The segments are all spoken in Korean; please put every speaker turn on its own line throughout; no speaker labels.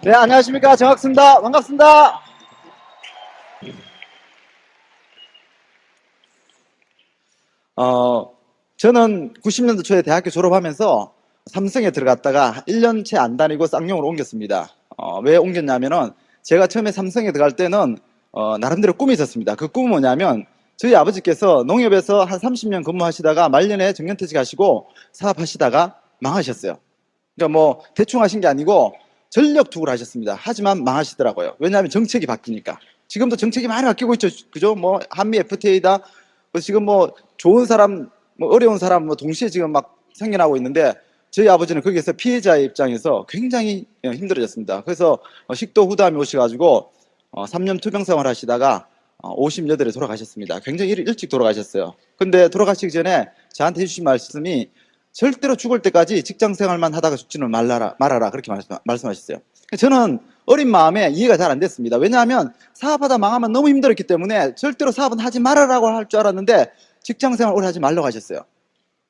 네, 안녕하십니까. 정학수입니다. 반갑습니다. 저는 90년도 초에 대학교 졸업하면서 삼성에 들어갔다가 1년 채 안 다니고 쌍용으로 옮겼습니다. 왜 옮겼냐면은 제가 처음에 삼성에 들어갈 때는 나름대로 꿈이 있었습니다. 그 꿈은 뭐냐면 저희 아버지께서 농협에서 한 30년 근무하시다가 말년에 정년퇴직하시고 사업하시다가 망하셨어요. 그러니까 뭐 대충 하신 게 아니고 전력 투구를 하셨습니다. 하지만 망하시더라고요. 왜냐하면 정책이 바뀌니까. 지금도 정책이 많이 바뀌고 있죠. 그죠? 뭐 한미 FTA다. 지금 뭐 좋은 사람, 뭐 어려운 사람 뭐 동시에 지금 막 생겨나고 있는데 저희 아버지는 거기에서 피해자의 입장에서 굉장히 힘들어졌습니다. 그래서 식도 후담이 오셔가지고 3년 투병 생활 하시다가 58에 돌아가셨습니다. 굉장히 일찍 돌아가셨어요. 근데 돌아가시기 전에 저한테 해주신 말씀이 절대로 죽을 때까지 직장 생활만 하다가 죽지는 말아라 그렇게 말씀하셨어요. 저는 어린 마음에 이해가 잘 안 됐습니다. 왜냐하면 사업하다 망하면 너무 힘들었기 때문에 절대로 사업은 하지 말아라고 할 줄 알았는데 직장 생활 오래 하지 말라고 하셨어요.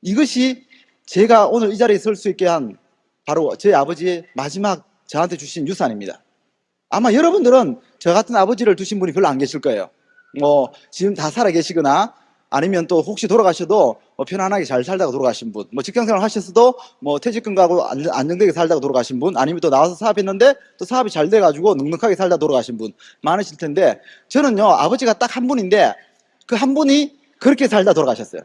이것이 제가 오늘 이 자리에 설 수 있게 한 바로 제 아버지의 마지막 저한테 주신 유산입니다. 아마 여러분들은 저 같은 아버지를 두신 분이 별로 안 계실 거예요. 뭐 지금 다 살아 계시거나 아니면 또 혹시 돌아가셔도 편안하게 잘 살다가 돌아가신 분, 뭐 직장생활 하셨어도 뭐 퇴직금 가고 안정되게 살다가 돌아가신 분, 아니면 또 나와서 사업했는데 또 사업이 잘 돼가지고 넉넉하게 살다 돌아가신 분 많으실 텐데 저는요 아버지가 딱 한 분인데 그 한 분이 그렇게 살다 돌아가셨어요.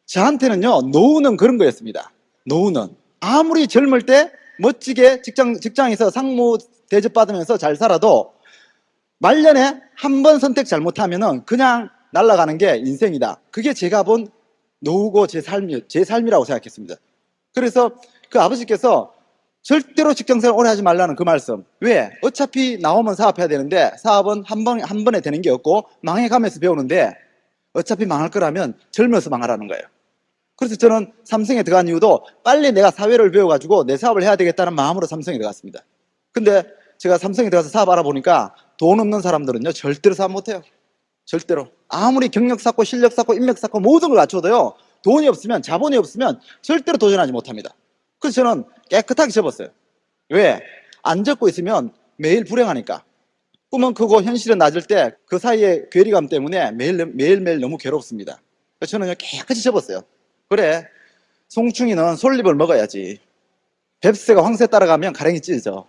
저한테는요 노후는 그런 거였습니다. 노후는 아무리 젊을 때 멋지게 직장에서 상무 대접받으면서 잘 살아도 말년에 한 번 선택 잘못하면은 그냥 날아가는 게 인생이다. 그게 제가 본 노후고 제 삶이라고 생각했습니다. 그래서 그 아버지께서 절대로 직장생활 오래 하지 말라는 그 말씀. 왜? 어차피 나오면 사업해야 되는데 사업은 한 번에 되는 게 없고 망해가면서 배우는데 어차피 망할 거라면 젊어서 망하라는 거예요. 그래서 저는 삼성에 들어간 이유도 빨리 내가 사회를 배워가지고 내 사업을 해야 되겠다는 마음으로 삼성에 들어갔습니다. 근데 제가 삼성에 들어가서 사업 알아보니까 돈 없는 사람들은요 절대로 사업 못해요. 절대로. 아무리 경력 쌓고 실력 쌓고 인맥 쌓고 모든 걸 갖춰도요 돈이 없으면, 자본이 없으면 절대로 도전하지 못합니다. 그래서 저는 깨끗하게 접었어요. 왜? 안 접고 있으면 매일 불행하니까. 꿈은 크고 현실은 낮을 때 그 사이의 괴리감 때문에 매일매일 너무 괴롭습니다. 그래서 저는 깨끗이 접었어요. 그래, 송충이는 솔잎을 먹어야지. 뱁새가 황새 따라가면 가랭이 찢어져.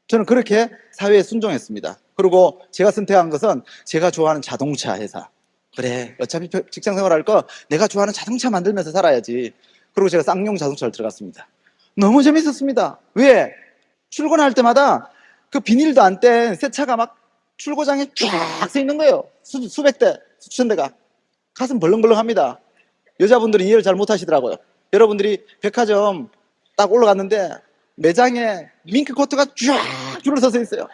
저는 그렇게 사회에 순종했습니다. 그리고 제가 선택한 것은 제가 좋아하는 자동차 회사. 그래, 어차피 직장 생활할 거 내가 좋아하는 자동차 만들면서 살아야지. 그리고 제가 쌍용 자동차를 들어갔습니다. 너무 재밌었습니다. 왜? 출근할 때마다 그 비닐도 안 뗀 새 차가 막 출고장에 쫙 서 있는 거예요. 수백 대, 수천 대가. 가슴 벌렁벌렁합니다. 여자분들이 이해를 잘 못하시더라고요. 여러분들이 백화점 딱 올라갔는데 매장에 밍크 코트가 쫙 줄을 서서 있어요.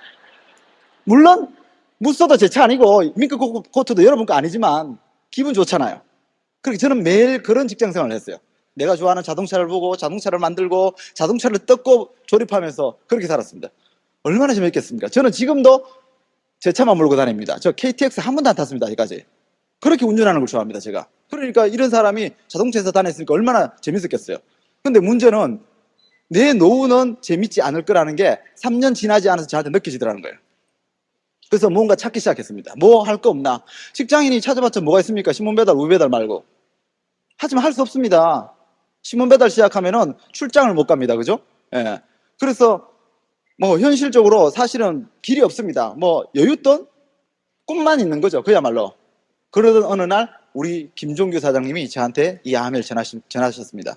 물론 무쏘도 제 차 아니고 밍크 코트도 여러분 거 아니지만 기분 좋잖아요. 그렇게 저는 매일 그런 직장 생활을 했어요. 내가 좋아하는 자동차를 보고 자동차를 만들고 자동차를 뜯고 조립하면서 그렇게 살았습니다. 얼마나 재밌겠습니까? 저는 지금도 제 차만 몰고 다닙니다. 저 KTX 한 번도 안 탔습니다. 아직까지. 그렇게 운전하는 걸 좋아합니다. 제가. 그러니까 이런 사람이 자동차 회사 다녔으니까 얼마나 재밌었겠어요. 근데 문제는 내 노후는 재밌지 않을 거라는 게 3년 지나지 않아서 저한테 느껴지더라는 거예요. 그래서 뭔가 찾기 시작했습니다. 뭐 할 거 없나? 직장인이 찾아봤자 뭐가 있습니까? 신문 배달, 우유 배달 말고. 하지만 할 수 없습니다. 신문 배달 시작하면은 출장을 못 갑니다. 그죠? 예. 그래서 뭐 현실적으로 사실은 길이 없습니다. 뭐 여윳돈? 꿈만 있는 거죠. 그야말로. 그러던 어느 날 우리 김종규 사장님이 저한테 이 아메를 전하셨습니다.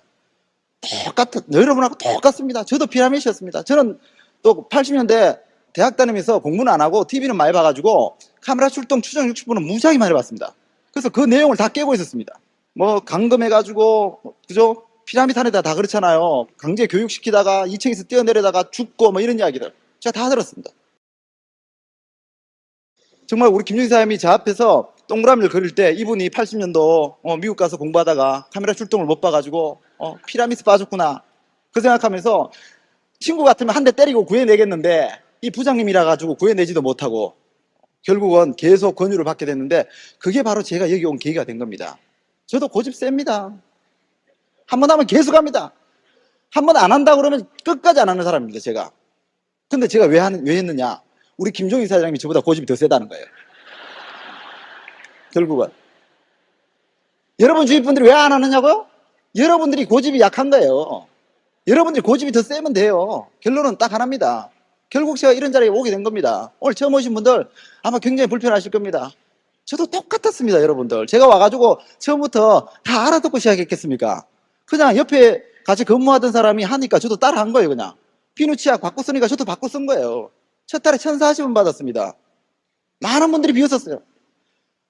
여러분하고 똑같습니다. 저도 피라미드였습니다. 저는 또 80년대 대학 다니면서 공부는 안 하고 TV는 많이 봐가지고 카메라 출동 추정 60분은 무지하게 많이 봤습니다. 그래서 그 내용을 다 깨고 있었습니다. 뭐 강금해가지고 그죠? 피라미드 안에다 다 그렇잖아요. 강제 교육시키다가 2층에서 뛰어내려다가 죽고 뭐 이런 이야기들 제가 다 들었습니다. 정말 우리 김준희 사장님이 저 앞에서 동그라미를 그릴 때 이분이 80년도 미국 가서 공부하다가 카메라 출동을 못 봐가지고 피라미드 빠졌구나 그 생각하면서 친구 같으면 한 대 때리고 구해내겠는데 이 부장님이라 가지고 구해내지도 못하고 결국은 계속 권유를 받게 됐는데 그게 바로 제가 여기 온 계기가 된 겁니다. 저도 고집 셉니다. 한 번 하면 계속 합니다. 한 번 안 한다 그러면 끝까지 안 하는 사람입니다. 제가 근데 제가 왜 했느냐? 우리 김종인 사장님이 저보다 고집이 더 세다는 거예요. 결국은. 여러분 주위 분들이 왜 안 하느냐고요? 여러분들이 고집이 약한 거예요. 여러분들이 고집이 더 세면 돼요. 결론은 딱 하나입니다. 결국 제가 이런 자리에 오게 된 겁니다. 오늘 처음 오신 분들 아마 굉장히 불편하실 겁니다. 저도 똑같았습니다, 여러분들. 제가 와가지고 처음부터 다 알아듣고 시작했겠습니까? 그냥 옆에 같이 근무하던 사람이 하니까 저도 따라 한 거예요, 그냥. 비누치약 바꿔 쓰니까 저도 바꿔 쓴 거예요. 첫 달에 1,040원 받았습니다. 많은 분들이 비웃었어요.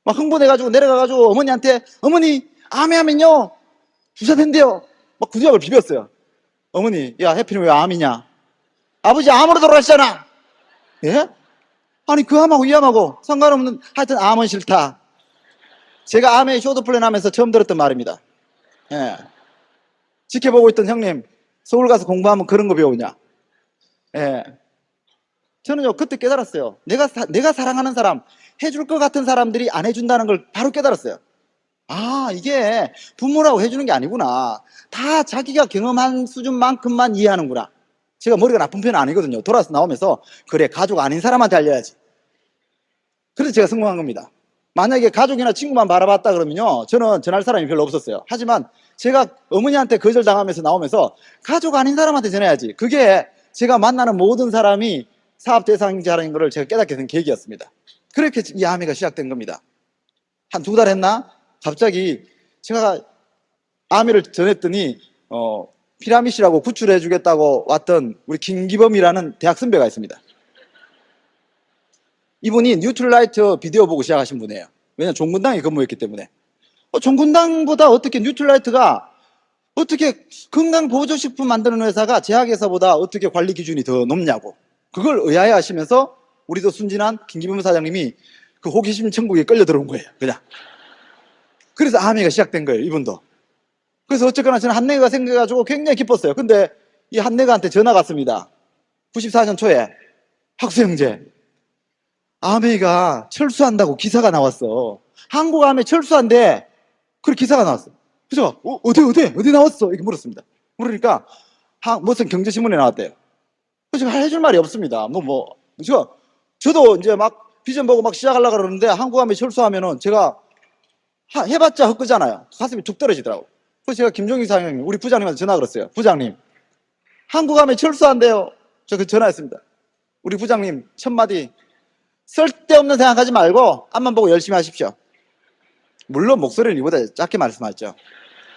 막 흥분해가지고 내려가가지고 어머니한테, 어머니, 암이 하면요, 부자 된대요. 막 구두약을 비볐어요. 어머니, 야, 해피는 왜 암이냐? 아버지 암으로 돌아가시잖아. 예? 아니, 그 암하고 이 암하고 상관없는, 하여튼 암은 싫다. 제가 암의 쇼트플랜 하면서 처음 들었던 말입니다. 예. 지켜보고 있던 형님, 서울 가서 공부하면 그런 거 배우냐? 예. 저는요, 그때 깨달았어요. 내가 사랑하는 사람, 해줄 것 같은 사람들이 안 해준다는 걸 바로 깨달았어요. 아, 이게 부모라고 해주는 게 아니구나. 다 자기가 경험한 수준만큼만 이해하는구나. 제가 머리가 나쁜 편은 아니거든요. 돌아서 나오면서, 그래, 가족 아닌 사람한테 알려야지. 그래서 제가 성공한 겁니다. 만약에 가족이나 친구만 바라봤다 그러면요, 저는 전할 사람이 별로 없었어요. 하지만 제가 어머니한테 거절당하면서 나오면서 가족 아닌 사람한테 전해야지. 그게 제가 만나는 모든 사람이 사업 대상자라는 걸 제가 깨닫게 된 계기였습니다. 그렇게 이 암회가 시작된 겁니다. 한 2달 했나? 갑자기 제가 암회를 전했더니 피라미시라고 구출해 주겠다고 왔던 우리 김기범이라는 대학 선배가 있습니다. 이분이 뉴트럴라이트 비디오 보고 시작하신 분이에요. 왜냐면 종군당에 근무했기 때문에. 종군당보다 어떻게 뉴트럴라이트가 어떻게 건강보조식품 만드는 회사가 제약회사보다 어떻게 관리 기준이 더 높냐고. 그걸 의아해 하시면서 우리도 순진한 김기범 사장님이 그 호기심 천국에 끌려 들어온 거예요. 그냥. 그래서 암회가 시작된 거예요. 이분도. 그래서 어쨌거나 저는 한내가 생겨가지고 굉장히 기뻤어요. 근데 이 한내가한테 전화가 왔습니다. 94년 초에 학수 형제, 암회가 철수한다고 기사가 나왔어. 한국 암회 철수한대. 그래 기사가 나왔어. 그죠? 어디 나왔어? 이렇게 물었습니다. 물으니까 무슨 경제신문에 나왔대요. 그래서 제가 해줄 말이 없습니다. 저도 이제 막 비전 보고 막 시작하려고 그러는데 한국 암회 철수하면은 제가 해봤자 헛거잖아요. 가슴이 툭 떨어지더라고. 그래서 제가 김종인 사장님, 우리 부장님한테 전화 걸었어요. 부장님, 한국 암회 철수한대요. 저 그 전화했습니다. 우리 부장님 첫마디, 쓸데없는 생각하지 말고 앞만 보고 열심히 하십시오. 물론 목소리는 이보다 작게 말씀하셨죠.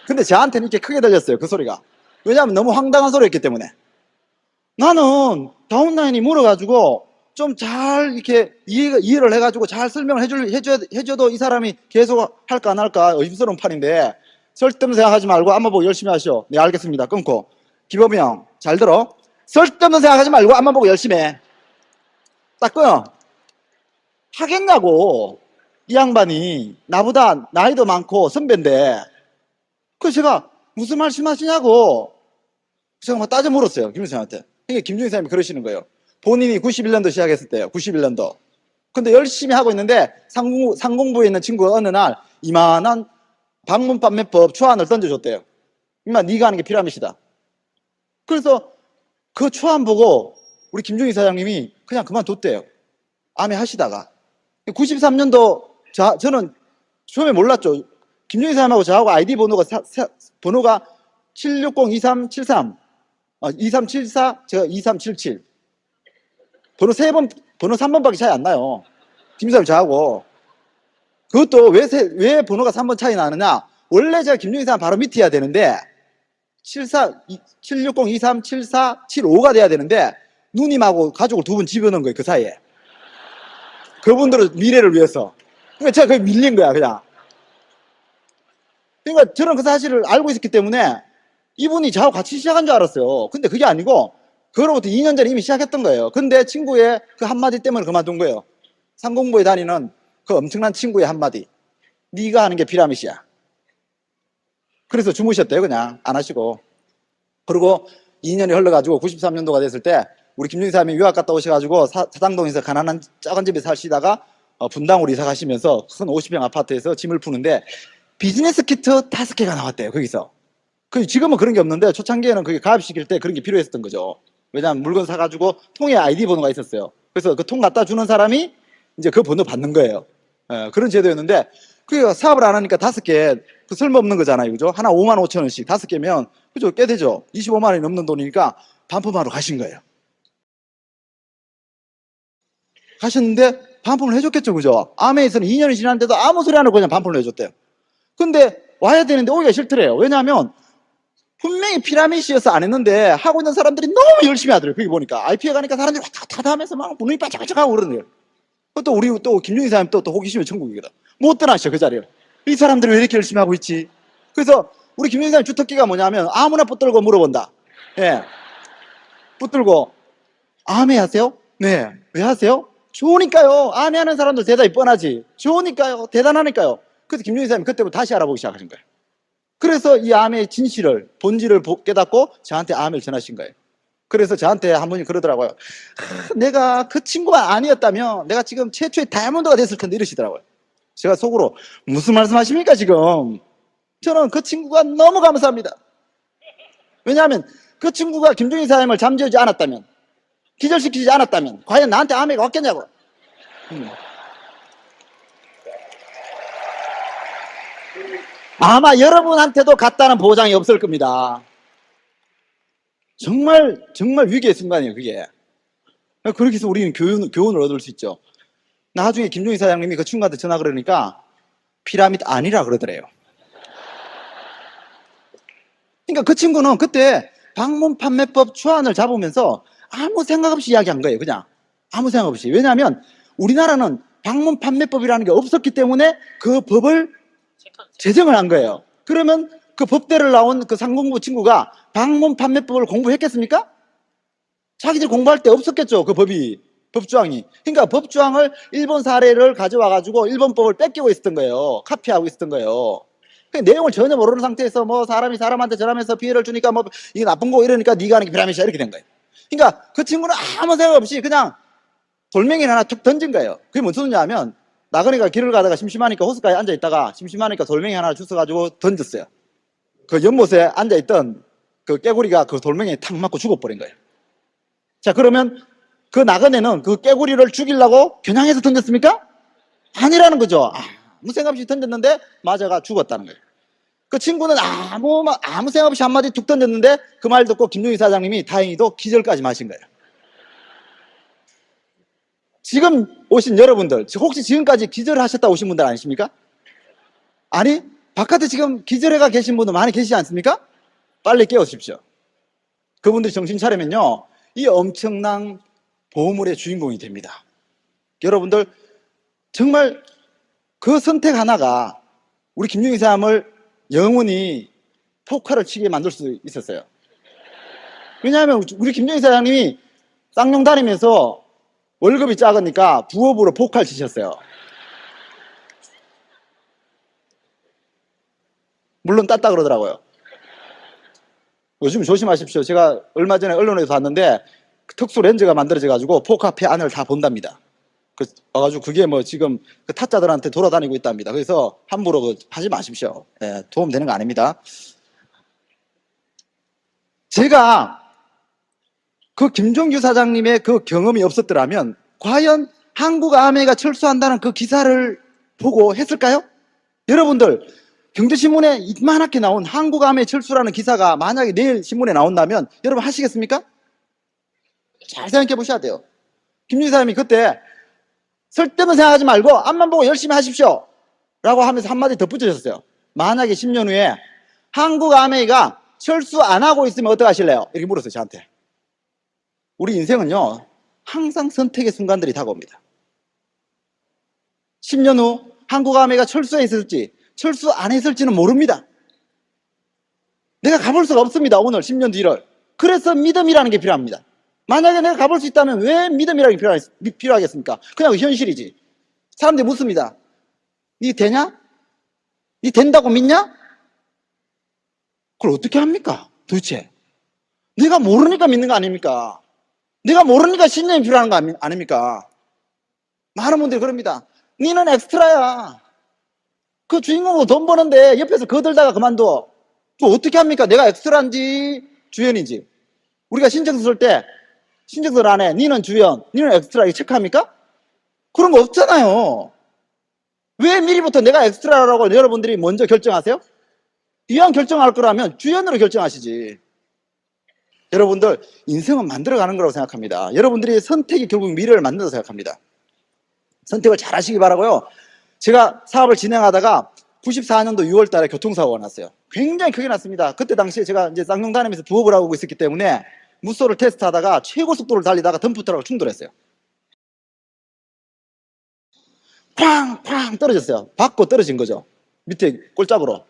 근데 저한테는 이렇게 크게 들렸어요. 그 소리가. 왜냐하면 너무 황당한 소리였기 때문에. 나는 다운라인이 물어가지고 좀 잘 이렇게 이해를 해가지고 잘 설명을 해줘도 이 사람이 계속 할까 안 할까 의심스러운 판인데, 쓸데없는 생각하지 말고 앞만 보고 열심히 하시오. 네, 알겠습니다. 끊고. 기범이 형, 잘 들어. 쓸데없는 생각하지 말고 앞만 보고 열심히 해. 딱 끊어. 하겠냐고. 이 양반이 나보다 나이도 많고 선배인데. 그래서 제가 무슨 말씀하시냐고 제가 막 따져 물었어요. 김준생한테. 이게 김준생 사람이 그러시는 거예요. 본인이 91년도 시작했을 때요. 91년도. 근데 열심히 하고 있는데 상공부에 있는 친구가 어느 날 이만한 방문판매법 초안을 던져줬대요. 임마 네가 하는 게 피라미드다. 그래서 그 초안 보고 우리 김종인 사장님이 그냥 그만뒀대요. 암회 하시다가. 93년도 저는 처음에 몰랐죠. 김종인 사장님하고 저하고 아이디 번호가 760-2373 2374, 제가 2377 번호 3번밖에 차이 안 나요. 김사님 저하고. 그것도 왜 번호가 3번 차이 나느냐? 원래 제가 김종인 사람 바로 밑에 해야 되는데 760-2374-75가 돼야 되는데 누님하고 가족을 2분 집어넣은 거예요. 그 사이에. 그분들은 미래를 위해서. 그러니까 제가 거의 밀린 거야 그냥. 그러니까 저는 그 사실을 알고 있었기 때문에 이분이 저하고 같이 시작한 줄 알았어요. 근데 그게 아니고 그로부터 2년 전에 이미 시작했던 거예요. 근데 친구의 그 한마디 때문에 그만둔 거예요. 상공부에 다니는 그 엄청난 친구의 한마디. 네가 하는 게 피라미드야. 그래서 주무셨대요. 그냥 안 하시고. 그리고 2년이 흘러가지고 93년도가 됐을 때 우리 김준희 사람이 유학 갔다 오셔가지고 사당동에서 가난한 작은 집에 사시다가 분당으로 이사 가시면서 큰 50평 아파트에서 짐을 푸는데 비즈니스 키트 5개가 나왔대요. 거기서. 지금은 그런 게 없는데 초창기에는 그게 가입시킬 때 그런 게 필요했었던 거죠. 왜냐하면 물건 사가지고 통에 아이디 번호가 있었어요. 그래서 그 통 갖다 주는 사람이 이제 그 번호 받는 거예요. 그런 제도였는데, 그 사업을 안 하니까 5개, 그 쓸모없는 거잖아요. 그죠? 하나 5만 5천 원씩 5개면, 그죠? 꽤 되죠? 25만 원이 넘는 돈이니까 반품하러 가신 거예요. 가셨는데 반품을 해줬겠죠. 그죠? 아메에서는 2년이 지났는데도 아무 소리 안 하고 그냥 반품을 해줬대요. 근데 와야 되는데 오기가 싫더래요. 왜냐하면 분명히 피라미드였어 안 했는데 하고 있는 사람들이 너무 열심히 하더래요. 거기 보니까 IP에 가니까 사람들이 왔다 갔다 하면서 막 눈이 반짝반짝하고 그러는 거예요. 또 우리 또 김용희 사장님 또 호기심이 천국이거든. 못 떠나셔 그 자리를. 이 사람들이 왜 이렇게 열심히 하고 있지? 그래서 우리 김용희 사장님 주특기가 뭐냐면 아무나 붙들고 물어본다. 예, 붙들고 아메 하세요? 네. 왜 하세요? 좋으니까요. 아메 하는 사람들 대답이 뻔하지. 좋으니까요. 대단하니까요. 그래서 김용희 사장님 그때부터 다시 알아보기 시작하신 거예요. 그래서 이 암의 진실을, 본질을 깨닫고 저한테 암을 전하신 거예요. 그래서 저한테 한 분이 그러더라고요. 내가 그 친구가 아니었다면 내가 지금 최초의 다이아몬드가 됐을 텐데 이러시더라고요. 제가 속으로 무슨 말씀하십니까 지금? 저는 그 친구가 너무 감사합니다. 왜냐하면 그 친구가 김종인 사장님을 잠재우지 않았다면, 기절시키지 않았다면 과연 나한테 암해가 왔겠냐고. 아마 여러분한테도 갔다는 보장이 없을 겁니다. 정말 위기의 순간이에요 그게. 그렇게 해서 우리는 교훈을 얻을 수 있죠. 나중에 김종희 사장님이 그 친구한테 전화 그러니까 피라미드 아니라 그러더래요. 그러니까 그 친구는 그때 방문 판매법 초안을 잡으면서 아무 생각 없이 이야기한 거예요. 그냥 아무 생각 없이. 왜냐하면 우리나라는 방문 판매법이라는 게 없었기 때문에 그 법을 제정을 한 거예요. 그러면 그 법대를 나온 그 상공부 친구가 방문 판매법을 공부했겠습니까? 자기들 공부할 때 없었겠죠. 그 법이, 법조항이. 그러니까 법조항을 일본 사례를 가져와 가지고 일본 법을 뺏기고 있었던 거예요. 카피하고 있었던 거예요. 그러니까 내용을 전혀 모르는 상태에서 뭐 사람이 사람한테 전하면서 피해를 주니까 뭐 이게 나쁜 거 이러니까 네가 하는 게 피라미드야 이렇게 된 거예요. 그러니까 그 친구는 아무 생각 없이 그냥 돌멩이 하나 툭 던진 거예요. 그게 무슨 소리냐면 나그네가 길을 가다가 심심하니까 호숫가에 앉아 있다가 심심하니까 돌멩이 하나 주워가지고 던졌어요. 그 연못에 앉아 있던 그 깨구리가 그 돌멩이에 탁 맞고 죽어버린 거예요. 자, 그러면 그 나그네는 그 깨구리를 죽이려고 겨냥해서 던졌습니까? 아니라는 거죠. 아무 생각 없이 던졌는데 맞아가 죽었다는 거예요. 그 친구는 아무 생각 없이 한마디 툭 던졌는데 그 말 듣고 김종희 사장님이 다행히도 기절까지 마신 거예요. 지금 오신 여러분들 혹시 지금까지 기절하셨다 오신 분들 아니십니까? 아니 바깥에 지금 기절해가 계신 분들 많이 계시지 않습니까? 빨리 깨우십시오. 그분들이 정신 차리면요 이 엄청난 보물의 주인공이 됩니다. 여러분들 정말 그 선택 하나가 우리 김용희 사람을 영원히 폭발을 치게 만들 수 있었어요. 왜냐하면 우리 김용희 사장님이 쌍용 다니면서 월급이 작으니까 부업으로 폭발 치셨어요. 물론 땄다 그러더라고요. 요즘 조심하십시오. 제가 얼마 전에 언론에서 봤는데 특수 렌즈가 만들어져 가지고 포카페 안을 다 본답니다. 와가지고 그게 뭐 지금 그 타짜들한테 돌아다니고 있답니다. 그래서 함부로 하지 마십시오. 예, 도움 되는 거 아닙니다. 제가 그 김종규 사장님의 그 경험이 없었더라면 과연 한국아메가 철수한다는 그 기사를 보고 했을까요? 여러분들 경제신문에 이만하게 나온 한국아메 철수라는 기사가 만약에 내일 신문에 나온다면 여러분 하시겠습니까? 잘 생각해 보셔야 돼요. 김종규 사장님이 그때 쓸데없는 생각하지 말고 앞만 보고 열심히 하십시오 라고 하면서 한마디 덧붙여줬어요. 만약에 10년 후에 한국아메이가 철수 안 하고 있으면 어떡하실래요? 이렇게 물었어요 저한테. 우리 인생은요 항상 선택의 순간들이 다가옵니다. 10년 후 한국아메이가 철수해 있을지 철수 안 했을지는 모릅니다. 내가 가볼 수가 없습니다. 오늘 10년 뒤를. 그래서 믿음이라는 게 필요합니다. 만약에 내가 가볼 수 있다면 왜 믿음이라는 게 필요하겠습니까? 그냥 현실이지. 사람들이 묻습니다. 니 되냐? 니 된다고 믿냐? 그걸 어떻게 합니까? 도대체. 내가 모르니까 믿는 거 아닙니까? 내가 모르니까 신념이 필요한 거 아닙니까? 많은 분들이 그럽니다. 니는 엑스트라야. 그 주인공으로 돈 버는데 옆에서 거들다가 그만둬. 그거 어떻게 합니까? 내가 엑스트라인지 주연인지. 우리가 신청서 쓸 때 신청서를 안 해. 니는 주연, 니는 엑스트라 이거 체크합니까? 그런 거 없잖아요. 왜 미리부터 내가 엑스트라라고 여러분들이 먼저 결정하세요? 이왕 결정할 거라면 주연으로 결정하시지. 여러분들 인생은 만들어가는 거라고 생각합니다. 여러분들이 선택이 결국 미래를 만든다고 생각합니다. 선택을 잘 하시기 바라고요. 제가 사업을 진행하다가 94년도 6월 달에 교통사고가 났어요. 굉장히 크게 났습니다. 그때 당시에 제가 이제 쌍용 다니면서 부업을 하고 있었기 때문에 무쏘를 테스트하다가 최고 속도를 달리다가 덤프트럭을 충돌했어요. 팡 떨어졌어요. 받고 떨어진 거죠. 밑에 꼴짝으로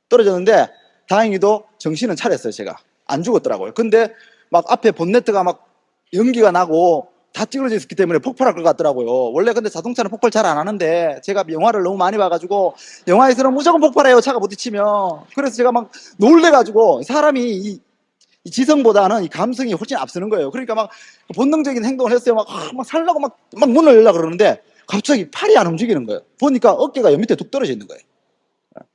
떨어졌는데 다행히도 정신은 차렸어요. 제가 안 죽었더라고요. 근데 막 앞에 본네트가 막 연기가 나고 다 찌그러져 있었기 때문에 폭발할 것 같더라고요. 원래 근데 자동차는 폭발 잘 안 하는데 제가 영화를 너무 많이 봐가지고 영화에서는 무조건 폭발해요. 차가 부딪히면. 그래서 제가 막 놀래가지고 사람이 이 지성보다는 이 감성이 훨씬 앞서는 거예요. 그러니까 막 본능적인 행동을 했어요. 막 살려고 막 문을 열려고 그러는데 갑자기 팔이 안 움직이는 거예요. 보니까 어깨가 옆 밑에 뚝 떨어져 있는 거예요.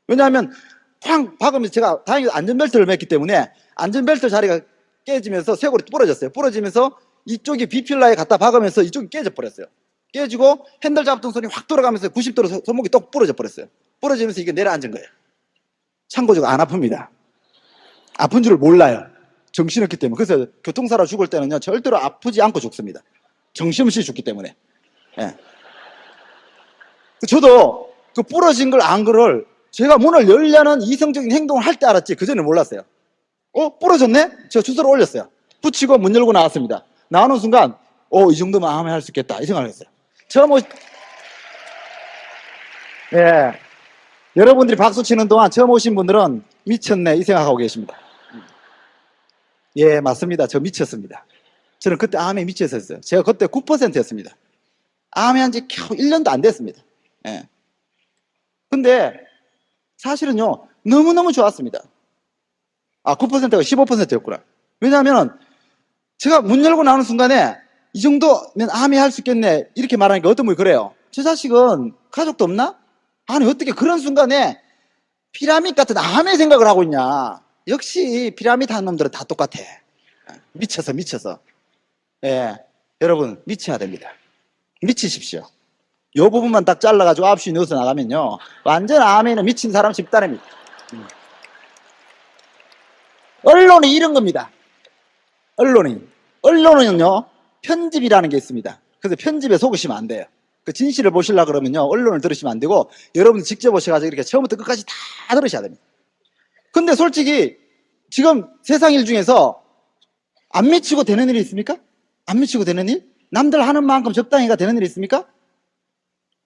왜냐하면 팡 박으면서 제가 다행히 안전벨트를 맸기 때문에 안전벨트 자리가 깨지면서 쇄골이 부러졌어요. 부러지면서 이쪽이 비필라에 갖다 박으면서 이쪽이 깨져 버렸어요. 깨지고 핸들 잡던 손이 확 돌아가면서 90도로 손목이 똑 부러져 버렸어요. 부러지면서 이게 내려앉은 거예요. 참고적으로 안 아픕니다. 아픈 줄을 몰라요. 정신없기 때문에. 그래서 교통사로 죽을 때는요 절대로 아프지 않고 죽습니다. 정신없이 죽기 때문에. 예. 저도 그 부러진 걸 안 거를 제가 문을 열려는 이성적인 행동을 할 때 알았지 그전에 몰랐어요. 부러졌네? 제가 주소를 올렸어요. 붙이고 문 열고 나왔습니다. 나오는 순간 이 정도면 아마 할 수 있겠다 이 생각을 했어요. 예. 여러분들이 박수 치는 동안 처음 오신 분들은 미쳤네 이 생각하고 계십니다. 예, 맞습니다. 저 미쳤습니다. 저는 그때 암에 미쳐 있었어요. 제가 그때 9%였습니다. 암에 한 지 겨우 1년도 안 됐습니다. 예. 근데 사실은요 너무너무 좋았습니다. 9%가 15%였구나. 왜냐하면 제가 문 열고 나오는 순간에 이 정도면 암이 할 수 있겠네 이렇게 말하니까 어떤 분이 그래요. 저 자식은 가족도 없나? 아니 어떻게 그런 순간에 피라밋 같은 암의 생각을 하고 있냐. 역시 피라밋 하는 놈들은 다 똑같아. 미쳐서. 예, 여러분 미쳐야 됩니다. 미치십시오. 요 부분만 딱 잘라가지고 9시 뉴스 나가면요 완전 암에는 미친 사람 집단입니다. 언론이 이런 겁니다. 언론은요 편집이라는 게 있습니다. 그래서 편집에 속으시면 안 돼요. 그 진실을 보시려고 그러면요 언론을 들으시면 안 되고 여러분 직접 오셔가지고 이렇게 처음부터 끝까지 다 들으셔야 됩니다. 근데 솔직히 지금 세상 일 중에서 안 미치고 되는 일이 있습니까? 안 미치고 되는 일? 남들 하는 만큼 적당히가 되는 일이 있습니까?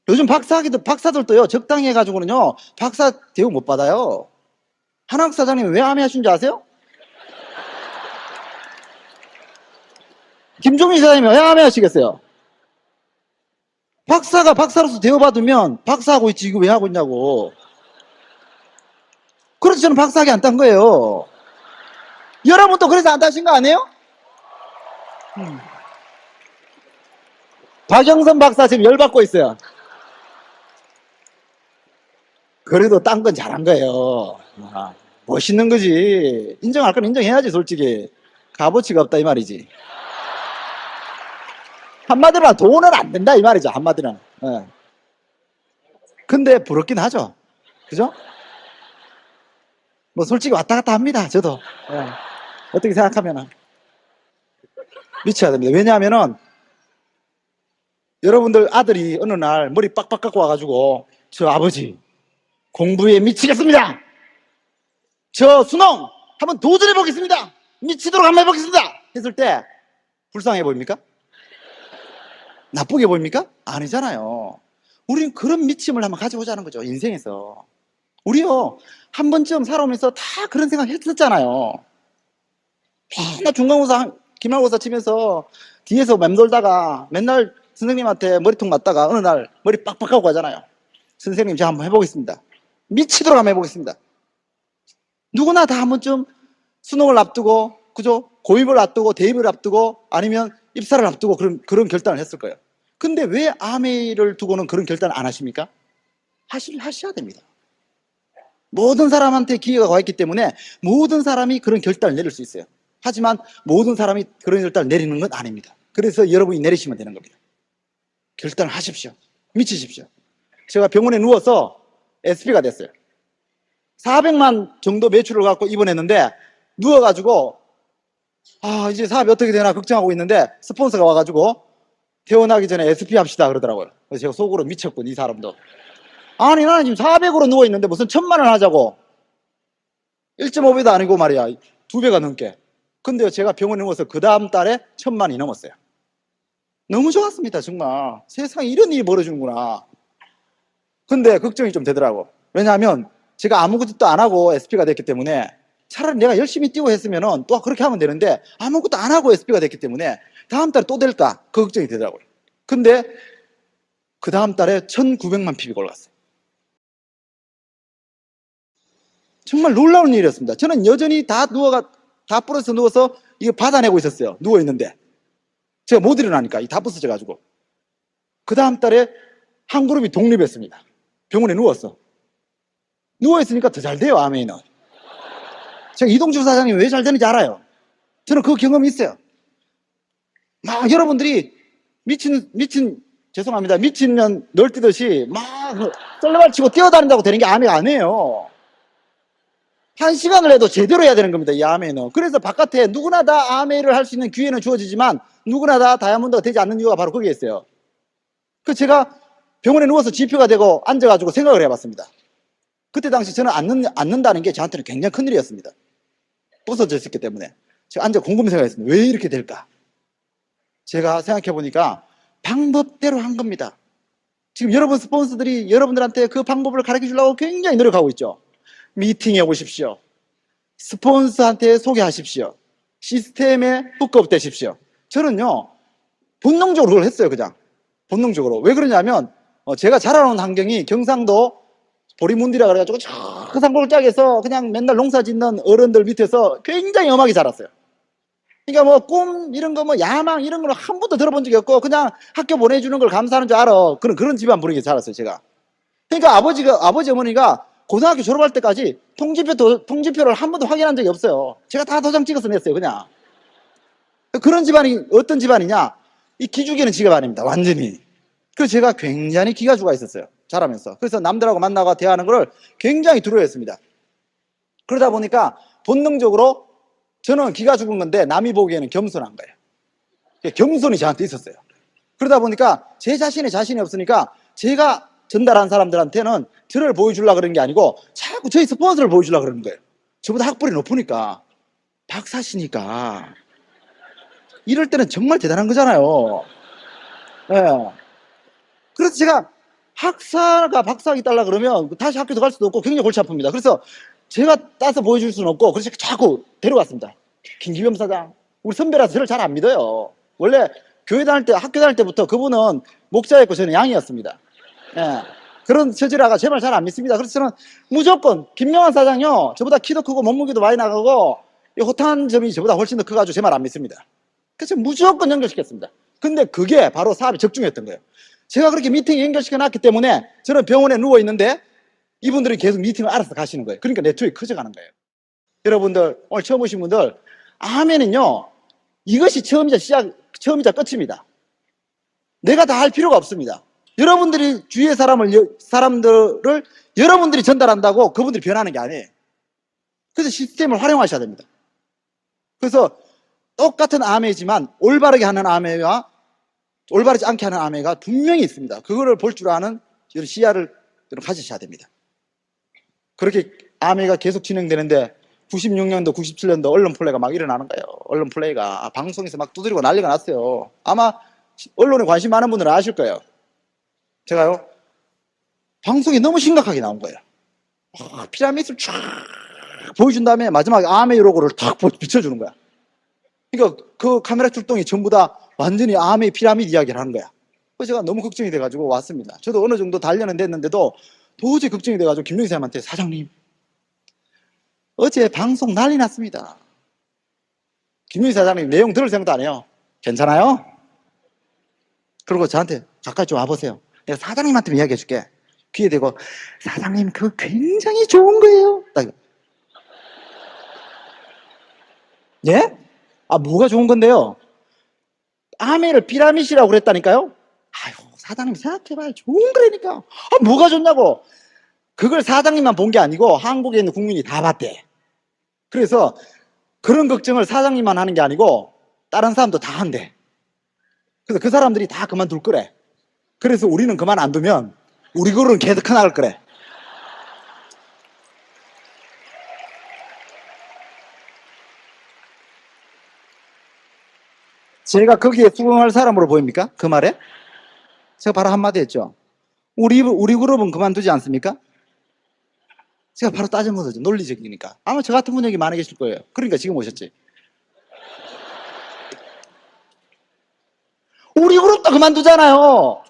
요즘 박사들도요 적당히 해가지고는요 박사 대우 못 받아요. 한학 사장님 왜 암에 하신 줄 아세요? 김종민 사장님이 왜 암에 하시겠어요? 박사가 박사로서 대우받으면 박사하고 있지 이거 왜 하고 있냐고. 그래서 저는 박사학위 안 딴 거예요. 여러분도 그래서 안 따신 거 아니에요? 박영선 박사 지금 열받고 있어요. 그래도 딴 건 잘한 거예요. 멋있는 거지. 인정할 건 인정해야지 솔직히. 값어치가 없다 이 말이지. 한마디로 돈은 안 된다 이 말이죠. 한마디로. 예. 근데 부럽긴 하죠. 그죠? 뭐 솔직히 왔다 갔다 합니다. 저도. 예. 어떻게 생각하면은 미쳐야 됩니다. 왜냐하면은 여러분들 아들이 어느 날 머리 빡빡 깎고 와가지고 저 아버지 공부에 미치겠습니다. 저 수능 한번 도전해 보겠습니다. 미치도록 한번 해보겠습니다. 했을 때 불쌍해 보입니까? 나쁘게 보입니까? 아니잖아요. 우린 그런 미침을 한번 가져보자는 거죠. 인생에서. 우리요 한 번쯤 살아오면서 다 그런 생각 했었잖아요. 맨날 중간고사 기말고사 치면서 뒤에서 맴돌다가 맨날 선생님한테 머리통 맞다가 어느 날 머리 빡빡하고 가잖아요. 선생님 제가 한번 해보겠습니다. 미치도록 한번 해보겠습니다. 누구나 다 한 번쯤 수능을 앞두고 그죠? 고입을 앞두고 대입을 앞두고 아니면 입사를 앞두고 그런 결단을 했을 거예요. 근데 왜 암회를 두고는 그런 결단을 안 하십니까? 하셔야 됩니다. 모든 사람한테 기회가 와 있기 때문에 모든 사람이 그런 결단을 내릴 수 있어요. 하지만 모든 사람이 그런 결단을 내리는 건 아닙니다. 그래서 여러분이 내리시면 되는 겁니다. 결단을 하십시오. 미치십시오. 제가 병원에 누워서 SP가 됐어요. 400만 정도 매출을 갖고 입원했는데 누워가지고 이제 사업이 어떻게 되나 걱정하고 있는데 스폰서가 와가지고 퇴원하기 전에 SP 합시다 그러더라고요. 그래서 제가 속으로 미쳤군, 이 사람도. 아니 나는 지금 400으로 누워있는데 무슨 1000만원 하자고. 1.5배도 아니고 말이야, 2배가 넘게. 근데 제가 병원에 누워서 그 다음 달에 1000만이 넘었어요. 너무 좋았습니다. 정말 세상에 이런 일이 벌어지는구나. 근데 걱정이 좀 되더라고. 왜냐하면 제가 아무것도 안 하고 SP가 됐기 때문에 차라리 내가 열심히 뛰고 했으면 또 그렇게 하면 되는데 아무것도 안 하고 SP가 됐기 때문에 다음 달에 또 될까 그 걱정이 되더라고요. 근데 그 다음 달에 1900만 PB가 올라갔어요. 정말 놀라운 일이었습니다. 저는 여전히 다 부러져서 누워서 이거 받아내고 있었어요. 누워있는데 제가 못 일어나니까 다 부서져가지고. 그 다음 달에 한 그룹이 독립했습니다. 병원에 누워있으니까 더 잘 돼요. 아멘은. 제가 이동주 사장님이 왜 잘 되는지 알아요. 저는 그 경험이 있어요. 막 여러분들이 미친 년 널뛰듯이 막 썰레발치고 뛰어다닌다고 되는 게 아메가 아니에요. 1시간을 해도 제대로 해야 되는 겁니다. 이 아메는. 그래서 바깥에 누구나 다 아메를 할 수 있는 기회는 주어지지만 누구나 다 다이아몬드가 되지 않는 이유가 바로 거기에 있어요. 그 제가 병원에 누워서 지표가 되고 앉아가지고 생각을 해봤습니다. 그때 당시 저는 앉는다는 게 저한테는 굉장히 큰일이었습니다. 부서져 있었기 때문에. 제가 앉아 곰곰이 생각했습니다. 왜 이렇게 될까? 제가 생각해보니까 방법대로 한 겁니다. 지금 여러분 스폰서들이 여러분들한테 그 방법을 가르쳐 주려고 굉장히 노력하고 있죠. 미팅해 오십시오. 스폰서한테 소개하십시오. 시스템에 훅업되십시오. 저는요 본능적으로 그걸 했어요. 그냥 본능적으로. 왜 그러냐면 제가 자라온 환경이 경상도 보리문디라 그래가지고 저 산골 짝에서 그냥 맨날 농사 짓는 어른들 밑에서 굉장히 엄하게 자랐어요. 그러니까 뭐 꿈 이런 거 뭐 야망 이런 거는 한 번도 들어본 적이 없고 그냥 학교 보내주는 걸 감사하는 줄 알아. 그런 집안 분위기에 자랐어요. 제가. 그러니까 아버지 어머니가 고등학교 졸업할 때까지 통지표를 한 번도 확인한 적이 없어요. 제가 다 도장 찍어서 냈어요. 그냥. 그런 집안이 어떤 집안이냐, 이 기죽이는 직업 아닙니다. 완전히. 그래서 제가 굉장히 기가 죽어 있었어요. 자라면서. 그래서 남들하고 만나고 대화하는 걸 굉장히 두려워했습니다. 그러다 보니까 본능적으로 저는 기가 죽은 건데 남이 보기에는 겸손한 거예요. 겸손이 저한테 있었어요. 그러다 보니까 제 자신의 자신이 없으니까 제가 전달한 사람들한테는 저를 보여주려고 그러는 게 아니고 자꾸 저희 스폰서를 보여주려고 그러는 거예요. 저보다 학벌이 높으니까, 박사시니까. 이럴 때는 정말 대단한 거잖아요. 네. 그래서 제가 학사가 박사학위 따려 그러면 다시 학교도 갈 수도 없고 굉장히 골치 아픕니다. 그래서 제가 따서 보여줄 수는 없고 그래서 자꾸 데려갔습니다. 김기범 사장, 우리 선배라서 저를 잘 안 믿어요. 원래 학교 다닐 때부터 그분은 목자였고 저는 양이었습니다. 예. 그런 처지라가 제 말 잘 안 믿습니다. 그래서 저는 무조건 김명환 사장요, 저보다 키도 크고 몸무게도 많이 나가고 호탕한 점이 저보다 훨씬 더 커가지고 제 말 안 믿습니다. 그래서 무조건 연결시켰습니다. 근데 그게 바로 사업이 적중했던 거예요. 제가 그렇게 미팅 연결시켜 놨기 때문에 저는 병원에 누워 있는데 이분들이 계속 미팅을 알아서 가시는 거예요. 그러니까 네트워크가 커져가는 거예요. 여러분들 오늘 처음 오신 분들, 아멘은요 이것이 처음이자 끝입니다. 내가 다 할 필요가 없습니다. 여러분들이 주위의 사람들을 여러분들이 전달한다고 그분들이 변하는 게 아니에요. 그래서 시스템을 활용하셔야 됩니다. 그래서 똑같은 아메지만 올바르게 하는 아메와 올바르지 않게 하는 아메가 분명히 있습니다. 그거를 볼 줄 아는 시야를 가지셔야 됩니다. 그렇게 아메가 계속 진행되는데 96년도, 97년도 언론 플레이가 막 일어나는 거예요. 언론 플레이가 방송에서 막 두드리고 난리가 났어요. 아마 언론에 관심 많은 분들은 아실 거예요. 제가요 방송이 너무 심각하게 나온 거예요. 피라미드를 쫙 보여준 다음에 마지막에 아메 로고를 탁 비춰주는 거야. 그러니까 그 카메라 출동이 전부 다 완전히 아메 피라미드 이야기를 하는 거야. 그래서 제가 너무 걱정이 돼가지고 왔습니다. 저도 어느 정도 단련은 됐는데도 도저히 걱정이 돼가지고 김명희 사장님한테, 사장님 어제 방송 난리 났습니다. 김명희 사장님 내용 들을 생각도 안 해요. 괜찮아요? 그리고 저한테 가까이 좀 와보세요. 내가 사장님한테 이야기해 줄게. 귀에 대고, 사장님 그거 굉장히 좋은 거예요. 딱. 예? 아, 뭐가 좋은 건데요? 아멘을 피라밋이라고 그랬다니까요? 아유, 사장님 생각해봐요. 좋은 거라니까. 아, 뭐가 좋냐고. 그걸 사장님만 본 게 아니고 한국에 있는 국민이 다 봤대. 그래서 그런 걱정을 사장님만 하는 게 아니고 다른 사람도 다 한대. 그래서 그 사람들이 다 그만둘 거래. 그래서 우리는 그만 안 두면 우리 그룹은 계속 커나갈 거래. 제가 거기에 수긍할 사람으로 보입니까? 그 말에? 제가 바로 한마디 했죠. 우리 그룹은 그만두지 않습니까? 제가 바로 따진 거죠. 논리적이니까. 아마 저 같은 분이 많이 계실 거예요. 그러니까 지금 오셨지. 우리 그룹도 그만두잖아요.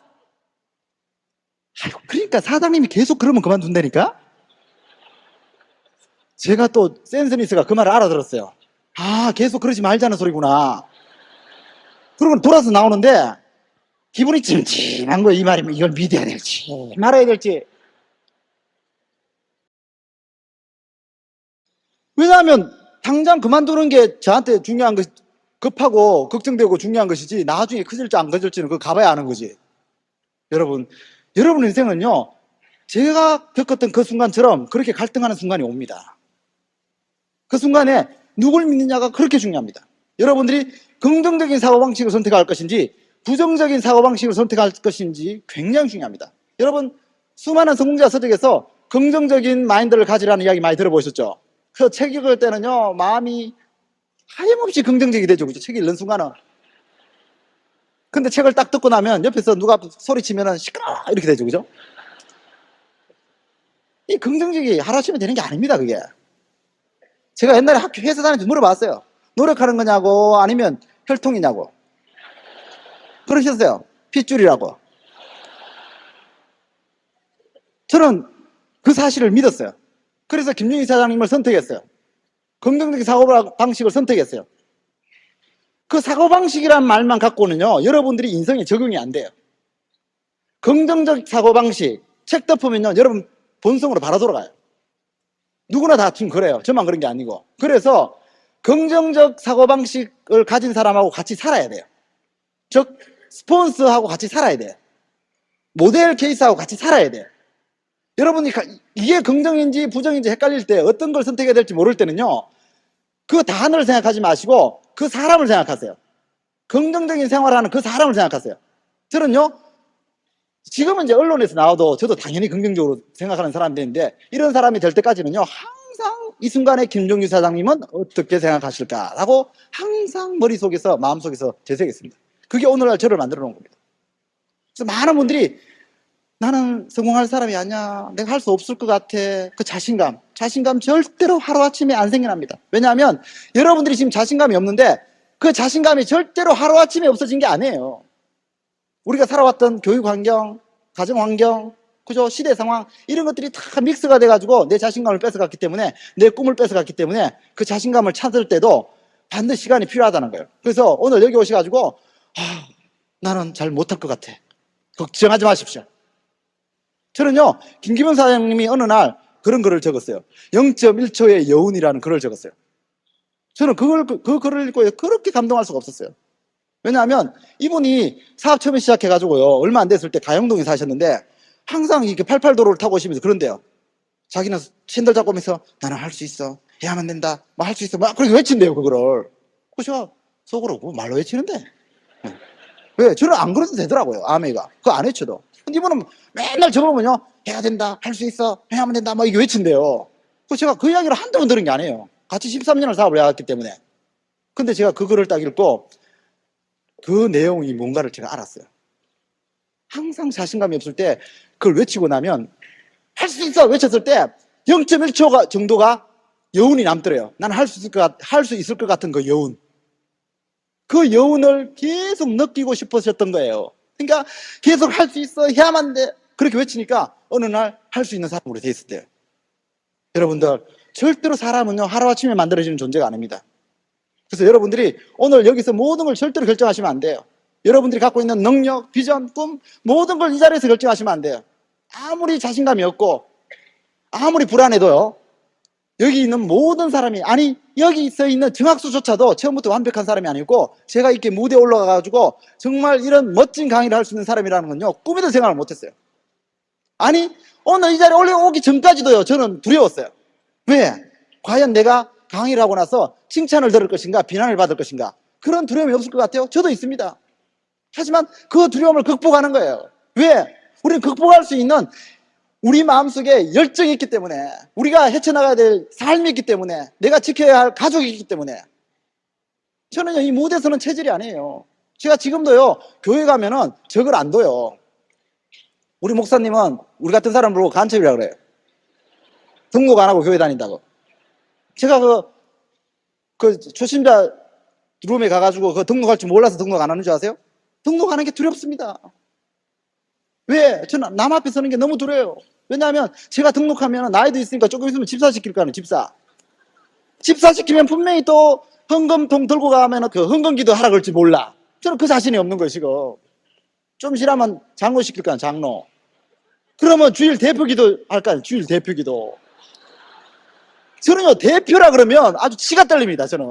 아유, 그러니까 사장님이 계속 그러면 그만둔다니까? 제가 또 센스니스가 그 말을 알아들었어요. 아, 계속 그러지 말자는 소리구나. 그러고 돌아서 나오는데 기분이 찜찜한 거예요. 이 말이면 이걸 믿어야 될지 말아야 될지. 왜냐하면 당장 그만두는 게 저한테 중요한 것, 급하고 걱정되고 중요한 것이지 나중에 커질지 안 커질지는 그거 가봐야 아는 거지. 여러분 인생은요, 제가 겪었던 그 순간처럼 그렇게 갈등하는 순간이 옵니다. 그 순간에 누굴 믿느냐가 그렇게 중요합니다. 여러분들이 긍정적인 사고방식을 선택할 것인지 부정적인 사고방식을 선택할 것인지 굉장히 중요합니다. 여러분, 수많은 성공자 서적에서 긍정적인 마인드를 가지라는 이야기 많이 들어보셨죠? 그 책 읽을 때는요, 마음이 하염없이 긍정적이 되죠. 그죠? 책 읽는 순간은. 근데 책을 딱 듣고 나면 옆에서 누가 소리치면은 시끄러워! 이렇게 되죠. 그죠? 이 긍정적이 하루아침에 되는 게 아닙니다, 그게. 제가 옛날에 학교 회사 다닐 때 물어봤어요. 노력하는 거냐고 아니면 혈통이냐고. 그러셨어요. 핏줄이라고. 저는 그 사실을 믿었어요. 그래서 김용희 사장님을 선택했어요. 긍정적인 사고방식을 선택했어요. 그 사고방식이란 말만 갖고는요, 여러분들이 인생에 적용이 안 돼요. 긍정적 사고방식, 책 덮으면요, 여러분 본성으로 바로 돌아가요. 누구나 다 지금 그래요. 저만 그런 게 아니고. 그래서 긍정적 사고방식을 가진 사람하고 같이 살아야 돼요. 즉, 스폰서하고 같이 살아야 돼요. 모델 케이스하고 같이 살아야 돼요. 여러분이 이게 긍정인지 부정인지 헷갈릴 때 어떤 걸 선택해야 될지 모를 때는요, 그 단어를 생각하지 마시고 그 사람을 생각하세요. 긍정적인 생활하는 그 사람을 생각하세요. 저는요, 지금은 이제 언론에서 나와도 저도 당연히 긍정적으로 생각하는 사람들인데 이런 사람이 될 때까지는요, 항상 이 순간에 김종규 사장님은 어떻게 생각하실까라고 항상 머릿속에서 마음속에서 재생했습니다. 그게 오늘날 저를 만들어 놓은 겁니다. 그래서 많은 분들이 나는 성공할 사람이 아니야, 내가 할 수 없을 것 같아, 그 자신감 절대로 하루아침에 안 생겨납니다. 왜냐하면 여러분들이 지금 자신감이 없는데 그 자신감이 절대로 하루아침에 없어진 게 아니에요. 우리가 살아왔던 교육 환경, 가정 환경, 그죠? 시대 상황, 이런 것들이 다 믹스가 돼가지고 내 자신감을 뺏어갔기 때문에, 내 꿈을 뺏어갔기 때문에 그 자신감을 찾을 때도 반드시 시간이 필요하다는 거예요. 그래서 오늘 여기 오셔가지고, 아, 나는 잘 못할 것 같아. 걱정하지 마십시오. 저는요, 김기문 사장님이 어느 날 그런 글을 적었어요. 0.1초의 여운이라는 글을 적었어요. 저는 그 글을 읽고 그렇게 감동할 수가 없었어요. 왜냐하면 이분이 사업 처음에 시작해가지고요, 얼마 안 됐을 때 가영동에 사셨는데 항상 이렇게 88도로를 타고 오시면서 그런데요, 자기는 샌들 잡고 오면서 나는 할 수 있어, 해야만 된다, 뭐 할 수 있어, 막 그렇게 외친대요, 그거를. 그죠? 속으로 뭐 말로 외치는데. 왜? 저는 안 그래도 되더라고요, 아메가. 그거 안 외쳐도. 근데 이분은 맨날 저보면요, 해야 된다, 할 수 있어, 해야만 된다, 막 이게 외친대요. 그 제가 그 이야기를 한두 번 들은 게 아니에요. 같이 13년을 사업을 해왔기 때문에. 근데 제가 그 글을 딱 읽고 그 내용이 뭔가를 제가 알았어요. 항상 자신감이 없을 때 그걸 외치고 나면 할 수 있어 외쳤을 때 0.1초 정도가 여운이 남더래요. 나는 할 수 있을 것 같은 그 여운. 그 여운을 계속 느끼고 싶으셨던 거예요. 그러니까 계속 할 수 있어, 해야만 돼, 그렇게 외치니까 어느 날 할 수 있는 사람으로 돼 있었대요. 여러분들, 절대로 사람은요, 하루아침에 만들어지는 존재가 아닙니다. 그래서 여러분들이 오늘 여기서 모든 걸 절대로 결정하시면 안 돼요. 여러분들이 갖고 있는 능력, 비전, 꿈, 모든 걸 이 자리에서 결정하시면 안 돼요. 아무리 자신감이 없고 아무리 불안해도요, 여기 있는 모든 사람이, 아니 여기 서 있는 정학수조차도 처음부터 완벽한 사람이 아니고 제가 이렇게 무대에 올라가가지고 정말 이런 멋진 강의를 할 수 있는 사람이라는 건요, 꿈에도 생각을 못했어요. 아니, 오늘 이 자리에 올라오기 전까지도요, 저는 두려웠어요. 왜? 과연 내가 강의를 하고 나서 칭찬을 들을 것인가, 비난을 받을 것인가, 그런 두려움이 없을 것 같아요. 저도 있습니다. 하지만 그 두려움을 극복하는 거예요. 왜? 우리는 극복할 수 있는 우리 마음속에 열정이 있기 때문에, 우리가 헤쳐나가야 될 삶이 있기 때문에, 내가 지켜야 할 가족이 있기 때문에. 저는 이 무대에서는 체질이 아니에요. 제가 지금도요, 교회 가면은 적을 안 둬요. 우리 목사님은 우리 같은 사람 보고 간첩이라고 그래요. 등록 안 하고 교회 다닌다고. 제가 그 초심자 룸에 가가지고 그 등록할 줄 몰라서 등록 안 하는 줄 아세요? 등록하는 게 두렵습니다. 왜? 저는 남 앞에 서는 게 너무 두려워요. 왜냐하면 제가 등록하면 나이도 있으니까 조금 있으면 집사시킬 거 아니에요. 집사시키면 분명히 또 헌금통 들고 가면 그 헌금기도 하라 그럴지 몰라. 저는 그 자신이 없는 거예요. 지금 좀 싫으면 장로 시킬 거 아니에요. 장로. 그러면 주일 대표기도 할까 아니에요. 주일 대표기도. 저는요, 대표라 그러면 아주 치가 떨립니다. 저는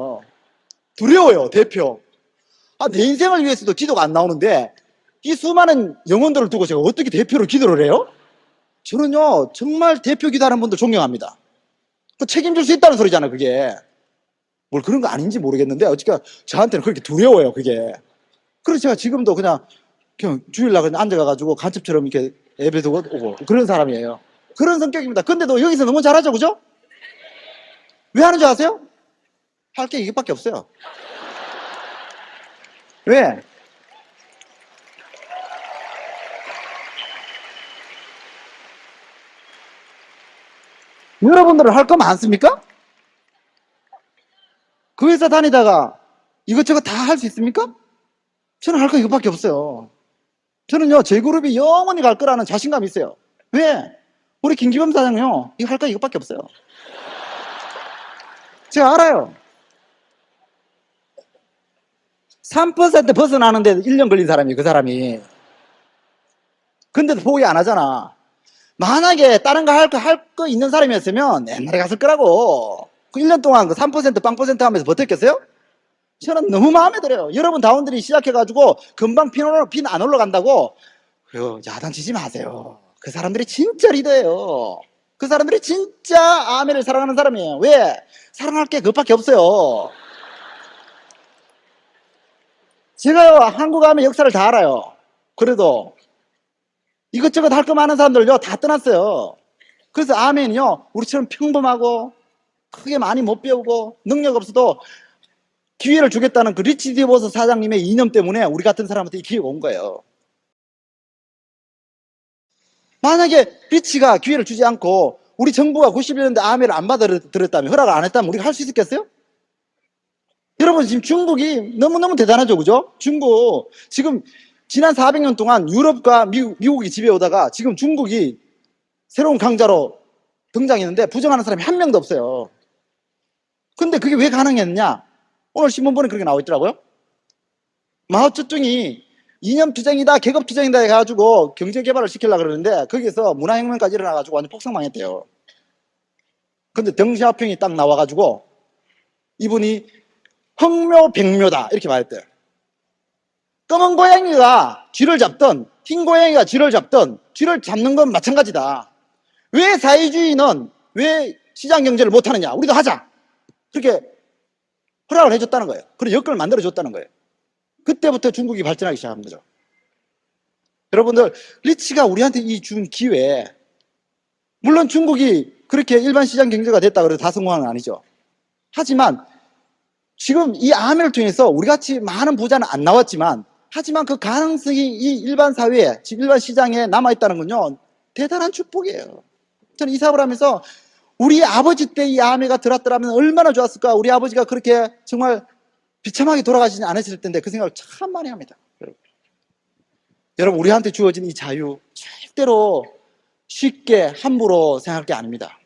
두려워요. 대표. 내 인생을 위해서도 기도가 안 나오는데 이 수많은 영혼들을 두고 제가 어떻게 대표로 기도를 해요? 저는요, 정말 대표 기도하는 분들 존경합니다. 그 책임질 수 있다는 소리잖아요. 그게 뭘 그런 거 아닌지 모르겠는데 어쨌든 저한테는 그렇게 두려워요. 그게. 그래서 제가 지금도 그냥 주일날 그냥 앉아가지고 간첩처럼 이렇게 예배도 오고 그런 사람이에요. 그런 성격입니다. 근데도 여기서 너무 잘하죠. 그죠? 왜 하는 줄 아세요? 할 게 이것밖에 없어요. 왜? 여러분들은 할 거 많습니까? 그 회사 다니다가 이것저것 다 할 수 있습니까? 저는 할 거 이것밖에 없어요. 저는요, 제 그룹이 영원히 갈 거라는 자신감이 있어요. 왜? 우리 김기범 사장요, 이거 할 거 이것밖에 없어요. 제가 알아요. 3% 벗어나는데 1년 걸린 사람이, 그 사람이. 근데도 포기 안 하잖아. 만약에 다른 거 할 거 있는 사람이었으면 옛날에 갔을 거라고. 그 1년 동안 그 3% 빵% 하면서 버텼겠어요? 저는 너무 마음에 들어요. 여러분 다운들이 시작해가지고 금방 핀 안 올라간다고 야단치지 마세요. 그 사람들이 진짜 리더예요. 그 사람들이 진짜 아멘을 사랑하는 사람이에요. 왜? 사랑할 게 그것밖에 없어요. 제가 한국 아멘 역사를 다 알아요. 그래도 이것저것 할 거 많은 사람들요 다 떠났어요. 그래서 아멘이요, 우리처럼 평범하고 크게 많이 못 배우고 능력 없어도 기회를 주겠다는 그 리치 디버스 사장님의 이념 때문에 우리 같은 사람한테 이 기회가 온 거예요. 만약에 리치가 기회를 주지 않고 우리 정부가 91년대 아멘을 안 받아들였다면, 허락을 안 했다면 우리가 할 수 있었겠어요? 여러분, 지금 중국이 너무너무 대단하죠. 그죠? 중국 지금 지난 400년 동안 유럽과 미국이 지배오다가 지금 중국이 새로운 강자로 등장했는데 부정하는 사람이 한 명도 없어요. 근데 그게 왜 가능했냐? 오늘 신문본에 그렇게 나와 있더라고요. 마오쩌둥이 이념투쟁이다, 계급투쟁이다 해가지고 경제개발을 시키려고 그러는데 거기서 문화혁명까지 일어나가지고 완전 폭삭망했대요. 근데 덩샤오핑이 딱 나와가지고 이분이 흑묘백묘다 이렇게 말했대요. 검은 고양이가 쥐를 잡든 흰 고양이가 쥐를 잡든 쥐를 잡는 건 마찬가지다. 왜 사회주의는 왜 시장경제를 못하느냐? 우리도 하자. 그렇게 허락을 해줬다는 거예요. 그리고 여건을 만들어줬다는 거예요. 그때부터 중국이 발전하기 시작한 거죠. 여러분들, 리치가 우리한테 이 준 기회, 물론 중국이 그렇게 일반 시장 경제가 됐다 그래서 다 성공한 건 아니죠. 하지만 지금 이 아멘을 통해서 우리같이 많은 부자는 안 나왔지만, 하지만 그 가능성이 이 일반 사회에, 지금 일반 시장에 남아있다는 건요 대단한 축복이에요. 저는 이 사업을 하면서 우리 아버지 때 이 아멘가 들었더라면 얼마나 좋았을까. 우리 아버지가 그렇게 정말 비참하게 돌아가시지 않으실 텐데 그 생각을 참 많이 합니다. 여러분, 우리한테 주어진 이 자유 절대로 쉽게 함부로 생각할 게 아닙니다.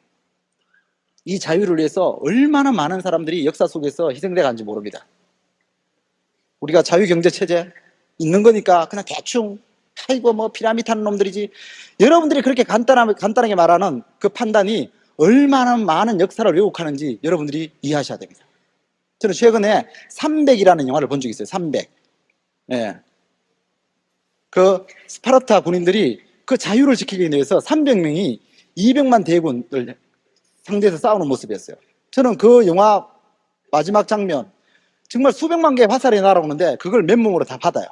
이 자유를 위해서 얼마나 많은 사람들이 역사 속에서 희생돼 간지 모릅니다. 우리가 자유경제체제 있는 거니까 그냥 대충 아이고 뭐 피라미드 하는 놈들이지, 여러분들이 그렇게 간단하게 말하는 그 판단이 얼마나 많은 역사를 왜곡하는지 여러분들이 이해하셔야 됩니다. 저는 최근에 300이라는 영화를 본 적이 있어요. 300. 예. 그 스파르타 군인들이 그 자유를 지키기 위해서 300명이 200만 대군을 상대해서 싸우는 모습이었어요. 저는 그 영화 마지막 장면, 정말 수백만 개의 화살이 날아오는데 그걸 맨몸으로 다 받아요.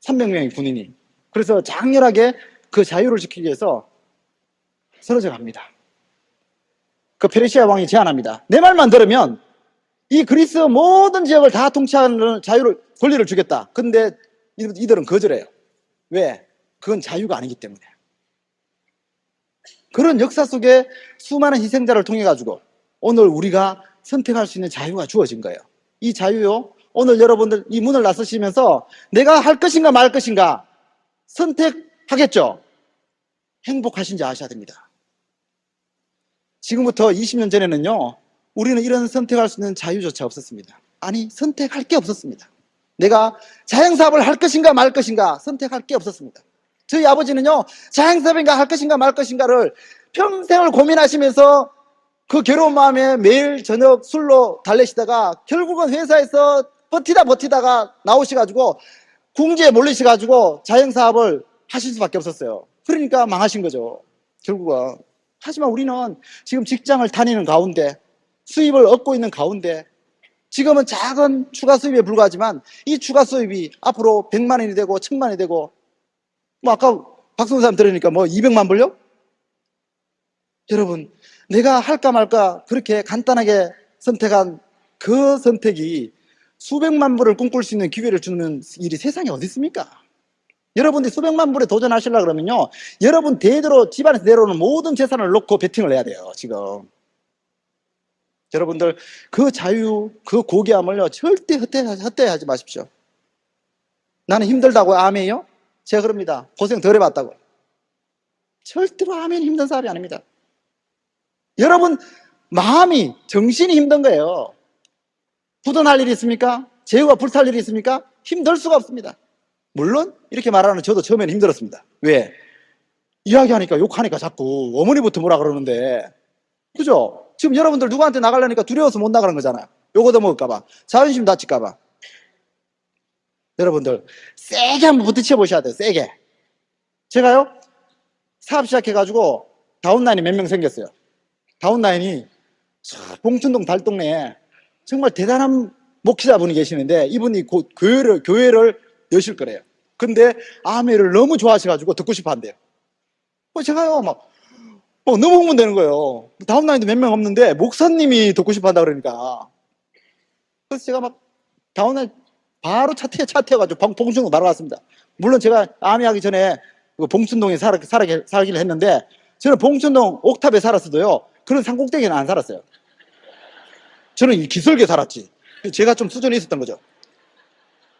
300명의 군인이. 그래서 장렬하게 그 자유를 지키기 위해서 쓰러져 갑니다. 그 페르시아 왕이 제안합니다. 내 말만 들으면 이 그리스 모든 지역을 다 통치하는 권리를 주겠다. 근데 이들은 거절해요. 왜? 그건 자유가 아니기 때문에. 그런 역사 속에 수많은 희생자를 통해 가지고 오늘 우리가 선택할 수 있는 자유가 주어진 거예요. 이 자유요, 오늘 여러분들 이 문을 나서시면서 내가 할 것인가 말 것인가 선택하겠죠? 행복하신지 아셔야 됩니다. 지금부터 20년 전에는요, 우리는 이런 선택할 수 있는 자유조차 없었습니다. 아니, 선택할 게 없었습니다. 내가 자영사업을 할 것인가 말 것인가 선택할 게 없었습니다. 저희 아버지는요, 자영사업인가 할 것인가 말 것인가를 평생을 고민하시면서 그 괴로운 마음에 매일 저녁 술로 달래시다가 결국은 회사에서 버티다가 나오셔가지고 궁지에 몰리셔가지고 자영사업을 하실 수밖에 없었어요. 그러니까 망하신 거죠, 결국은. 하지만 우리는 지금 직장을 다니는 가운데 수입을 얻고 있는 가운데 지금은 작은 추가 수입에 불과하지만 이 추가 수입이 앞으로 100만 원이 되고 1000만 원이 되고 뭐 아까 박성사님 들으니까 뭐 200만 불요? 여러분, 내가 할까 말까 그렇게 간단하게 선택한 그 선택이 수백만 불을 꿈꿀 수 있는 기회를 주는 일이 세상에 어디 있습니까? 여러분들이 수백만 불에 도전하시려고 그러면요, 여러분 대대로 집안에서 내려오는 모든 재산을 놓고 베팅을 해야 돼요. 지금 여러분들 그 자유, 그 고귀함을요 절대 헛되하지 마십시오. 나는 힘들다고 아멘이요? 제가 그럽니다. 고생 덜 해봤다고. 절대로 아멘 힘든 사람이 아닙니다. 여러분 마음이, 정신이 힘든 거예요. 부도날 일이 있습니까? 제후가 불탈 일이 있습니까? 힘들 수가 없습니다. 물론 이렇게 말하는 저도 처음에는 힘들었습니다. 왜? 이야기하니까 욕하니까 자꾸 어머니부터 뭐라 그러는데, 그죠? 지금 여러분들 누구한테 나가려니까 두려워서 못 나가는 거잖아요. 요거 더 먹을까봐, 자존심 다칠까봐. 여러분들 세게 한번 부딪혀 보셔야 돼요. 세게. 제가요 사업 시작해가지고 다운라인이 몇 명 생겼어요. 다운라인이 봉천동 달동네에 정말 대단한 목회자분이 계시는데 이분이 곧 교회를 여실 거래요. 근데 아멘을 너무 좋아하셔가지고 듣고 싶어 한대요. 제가요 막 너무 흥분되는 거예요. 다운라인도 몇 명 없는데 목사님이 듣고 싶어 한다 그러니까. 그래서 제가 막 다운라인 바로 차 태워가지고 봉천동 바로 갔습니다. 물론 제가 아멘하기 전에 봉천동에 살기를 했는데 저는 봉천동 옥탑에 살았어도요 그런 산꼭대기는 안 살았어요. 저는 이 기슭에 살았지. 제가 좀 수준이 있었던 거죠.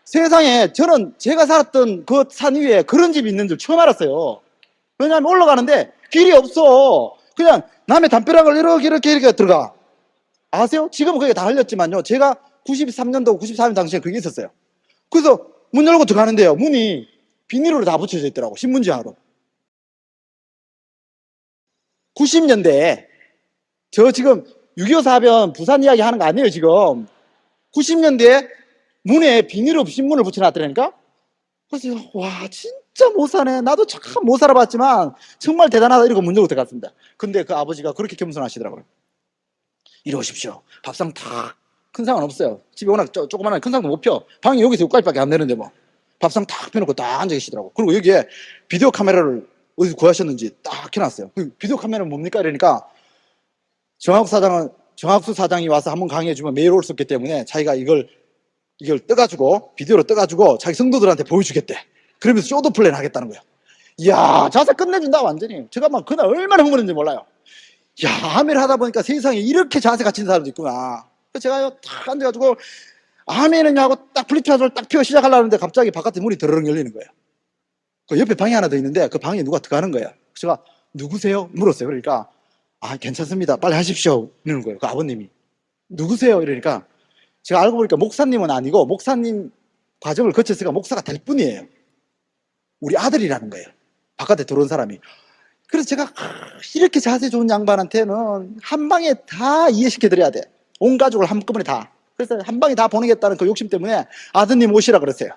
세상에 저는 제가 살았던 그 산 위에 그런 집이 있는 줄 처음 알았어요. 왜냐하면 올라가는데 길이 없어. 그냥 남의 담벼락을 이렇게 들어가. 아세요? 지금은 그게 다 흘렸지만요, 제가 93년도 94년 당시에 그게 있었어요. 그래서 문 열고 들어가는데요, 문이 비닐로 다 붙여져 있더라고. 신문지하로. 90년대에 저 지금 6.25 사변 부산 이야기 하는 거 아니에요. 지금 90년대에 문에 비닐 없이 신문을 붙여놨더라니까. 그래서 와 진짜 못 사네. 나도 참 못 살아봤지만 정말 대단하다 이러고 문 열고 들어갔습니다. 근데 그 아버지가 그렇게 겸손하시더라고요. 이리 오십시오. 밥상 탁. 큰 상은 없어요. 집에 워낙 조그만한 큰 상도 못 펴. 방이 여기서 여기까지밖에 안 되는데 뭐 밥상 탁 펴놓고 딱 앉아 계시더라고. 그리고 여기에 비디오 카메라를 어디서 구하셨는지 딱 켜놨어요. 그 비디오 카메라는 뭡니까 이러니까 정학수 사장이 와서 한번 강의해주면 매일 올 수 있기 때문에 자기가 이걸 떠가지고 비디오로 떠가지고 자기 성도들한테 보여주겠대. 그러면서 쇼도 플랜 하겠다는 거예요. 이야, 자세 끝내준다 완전히. 제가 막 그날 얼마나 흥분했는지 몰라요. 야, 아멘 하다 보니까 세상에 이렇게 자세 갖춘 사람도 있구나. 그래서 제가요 딱 앉아가지고 아멘은 하고 딱 플리트라를 딱 펴 시작하려는데 갑자기 바깥에 문이 드르륵 열리는 거예요. 그 옆에 방이 하나 더 있는데 그 방에 누가 들어가는 거예요. 제가 누구세요? 물었어요. 그러니까 아 괜찮습니다. 빨리 하십시오. 이러는 거예요. 그 아버님이. 누구세요? 이러니까 제가 알고 보니까 목사님은 아니고 목사님 과정을 거쳤으니까 목사가 될 뿐이에요. 우리 아들이라는 거예요. 바깥에 들어온 사람이. 그래서 제가 이렇게 자세 좋은 양반한테는 한 방에 다 이해시켜드려야 돼. 온 가족을 한꺼번에 다. 그래서 한 방에 다 보내겠다는 그 욕심 때문에 아드님 오시라 그랬어요.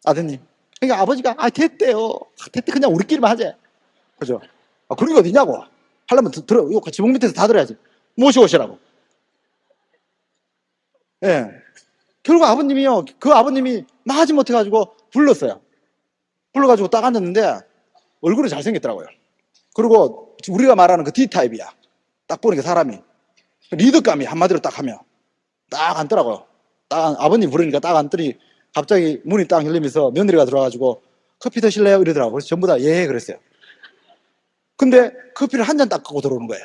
아드님. 그러니까 아버지가 됐대요. 됐대 그냥 우리끼리만 하재. 그죠? 그런 게 어디냐고. 하려면 들어. 이거 지붕 밑에서 다 들어야지. 모시고 오시라고. 예. 결국 아버님이요. 그 아버님이 마지 못해가지고 불렀어요. 불러가지고 딱 앉았는데 얼굴이 잘생겼더라고요. 그리고 우리가 말하는 그 D타입이야. 딱 보니까 사람이. 리더감이 한마디로 딱 하면 딱 앉더라고요. 딱 아버님 부르니까 딱 앉더니 갑자기 문이 딱 열리면서 며느리가 들어와가지고 커피 드실래요? 이러더라고요. 그래서 전부 다 예 그랬어요. 근데 커피를 한 잔 딱 갖고 들어오는 거예요.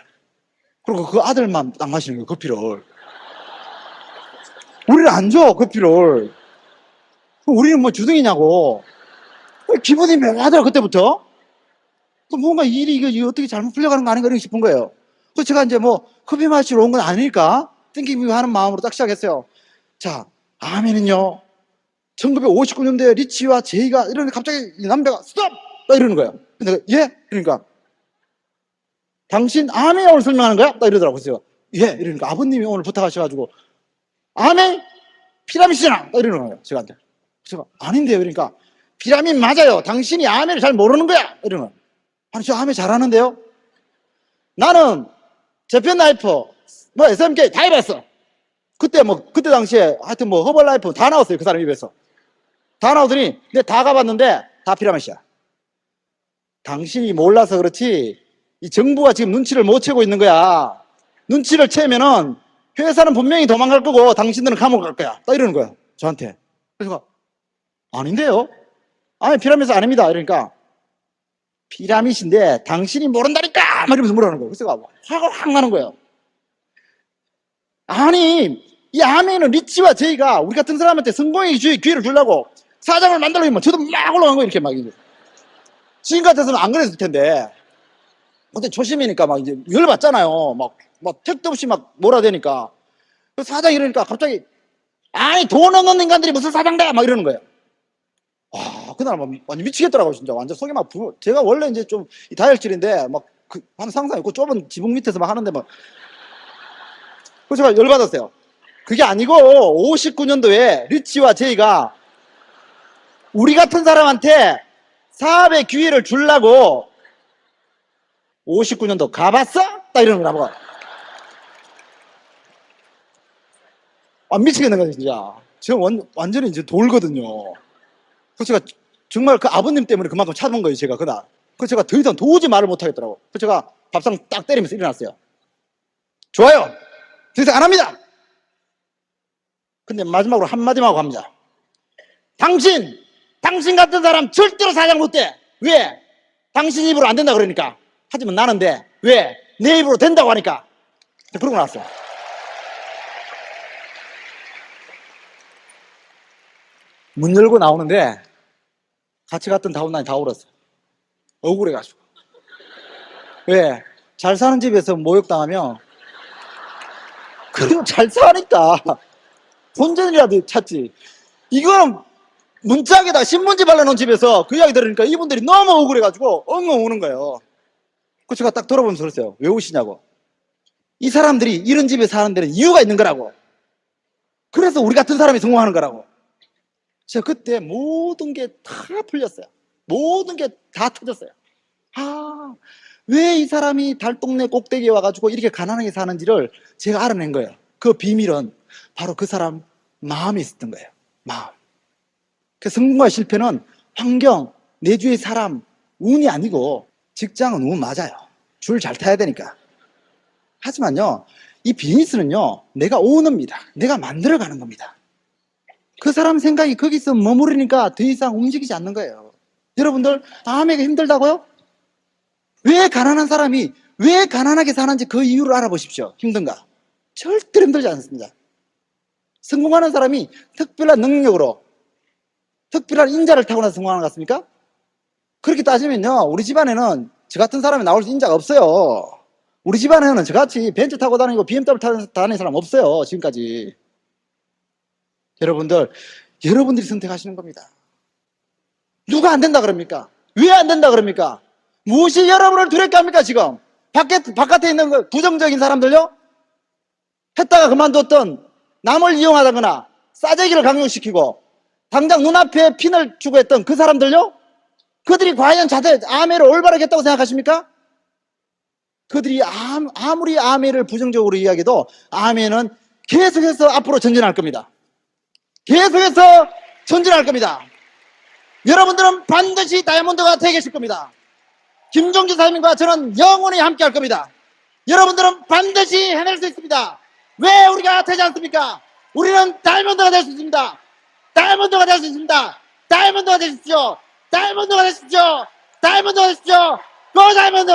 그리고 그 아들만 딱 마시는 거예요. 커피를. 우리는 안 줘 커피를. 우리는 뭐 주둥이냐고. 기분이 묘하더라 그때부터. 뭔가 일이 이거 어떻게 잘못 풀려가는 거 아닌가 이렇게 싶은 거예요. 그래서 제가 이제 뭐 커피 마시러 온 건 아닐까 땡기기 하는 마음으로 딱 시작했어요. 자, 아멘은요 1959년도에 리치와 제이가 이러는데 갑자기 이 남자가 스톱! 딱 이러는 거예요. 근데 내가 예? 그러니까 당신 아멘 오늘 설명하는 거야? 딱 이러더라고요. 그래서 예? 이러니까 아버님이 오늘 부탁하셔가지고 아멘? 피라미드잖아! 딱 이러는 거예요. 제가 아닌데요. 그러니까 피라미드 맞아요. 당신이 아멘을 잘 모르는 거야! 이러는 거예요. 아니 저 아멘 잘하는데요? 나는 재팬라이프 뭐 SMK 다 해봤어. 그때 당시에 하여튼 뭐 허벌라이프 다 나왔어요. 그 사람 입에서 다 나오더니 근데 다 가봤는데 다 피라미드야. 당신이 몰라서 그렇지 이 정부가 지금 눈치를 못 채고 있는 거야. 눈치를 채면은 회사는 분명히 도망갈 거고 당신들은 감옥 갈 거야. 딱 이러는 거야 저한테. 그래서 아닌데요? 아니 피라미드 아닙니다. 이러니까 피라미드인데 당신이 모른다니까! 막 이러면서 뭐라는 거예요. 그래서 화가 확 나는 거예요. 아니, 이 아멘은 리치와 제이가 우리 같은 사람한테 성공의 기회를 주려고 사장을 만들려고 하면 저도 막 올라간 거예요. 이렇게 막. 지금 같아서는 안 그랬을 텐데. 근데 초심이니까 막 이제 열받잖아요. 막 택도 없이 막 몰아대니까. 사장이 이러니까 갑자기 아니, 돈 없는 인간들이 무슨 사장돼! 막 이러는 거예요. 와, 그날 막 완전 미치겠더라고요, 진짜. 완전 속이 막 제가 원래 이제 좀 다혈질인데, 막, 하는 상상이 있고, 좁은 지붕 밑에서 막 하는데 막. 그래서 제가 열받았어요. 그게 아니고, 59년도에 리치와 제이가 우리 같은 사람한테 사업의 기회를 주려고 59년도 가봤어? 딱 이러는 거야, 뭐가. 미치겠는 거죠, 진짜. 지금 완전히 이제 돌거든요. 그래서 제가 정말 그 아버님 때문에 그만큼 찾은 거예요, 제가 그날. 그래서 제가 더 이상 도저히 말을 못 하겠더라고요. 그래서 제가 밥상 딱 때리면서 일어났어요. 좋아요. 더 이상 안 합니다. 근데 마지막으로 한마디만 하고 갑니다. 당신 같은 사람 절대로 사장 못 돼. 왜? 당신 입으로 안 된다 그러니까. 하지만 나는 돼. 왜? 내 입으로 된다고 하니까. 그러고 나왔어요. 문 열고 나오는데 같이 갔던 다운라인 다 울었어. 억울해가지고. 왜? 잘 사는 집에서 모욕당하면 그래도 잘 사니까 본전이라도 찾지. 이거는 문짝에다 신문지 발라놓은 집에서 그 이야기 들으니까 이분들이 너무 억울해가지고 엉엉 우는 거예요. 그 제가 딱 돌아보면서 그랬어요. 왜 우시냐고. 이 사람들이 이런 집에 사는 데는 이유가 있는 거라고. 그래서 우리 같은 사람이 성공하는 거라고. 제가 그때 모든 게 다 풀렸어요. 모든 게 다 터졌어요. 왜 이 사람이 달동네 꼭대기에 와가지고 이렇게 가난하게 사는지를 제가 알아낸 거예요. 그 비밀은 바로 그 사람 마음에 있었던 거예요. 마음. 그 성공과 실패는 환경, 내 주위의 사람, 운이 아니고 직장은 운 맞아요. 줄 잘 타야 되니까. 하지만요, 이 비즈니스는요, 내가 오너입니다. 내가 만들어가는 겁니다. 그 사람 생각이 거기서 머무르니까 더 이상 움직이지 않는 거예요. 여러분들, 아메가 힘들다고요? 왜 가난한 사람이 왜 가난하게 사는지 그 이유를 알아보십시오. 힘든가? 절대로 힘들지 않습니다. 성공하는 사람이 특별한 능력으로, 특별한 인자를 타고나서 성공하는 것 같습니까? 그렇게 따지면요, 우리 집안에는 저 같은 사람이 나올 인자가 없어요. 우리 집안에는 저같이 벤츠 타고 다니고 BMW 타고 다니는 사람 없어요, 지금까지. 여러분들이 선택하시는 겁니다. 누가 안 된다 그럽니까? 왜 안 된다 그럽니까? 무엇이 여러분을 두렵게 합니까, 지금? 바깥에 있는 그 부정적인 사람들요? 했다가 그만뒀던 남을 이용하다거나 싸대기를 강요시키고 당장 눈앞에 핀을 주고 했던 그 사람들요? 그들이 과연 아메를 올바르게 했다고 생각하십니까? 그들이 아무리 아메를 부정적으로 이야기해도 아메는 계속해서 앞으로 전진할 겁니다. 계속해서 전진할 겁니다. 여러분들은 반드시 다이아몬드가 되게 되실 겁니다. 김종주 사장님과 저는 영원히 함께 할 겁니다. 여러분들은 반드시 해낼 수 있습니다. 왜 우리가 되지 않습니까? 우리는 다이아몬드가 될 수 있습니다. 다이아몬드가 될 수 있습니다. 다이아몬드가 되십시오. 다이아몬드가 되십시오. 다이아몬드가 되십시오. 고 다이아몬드!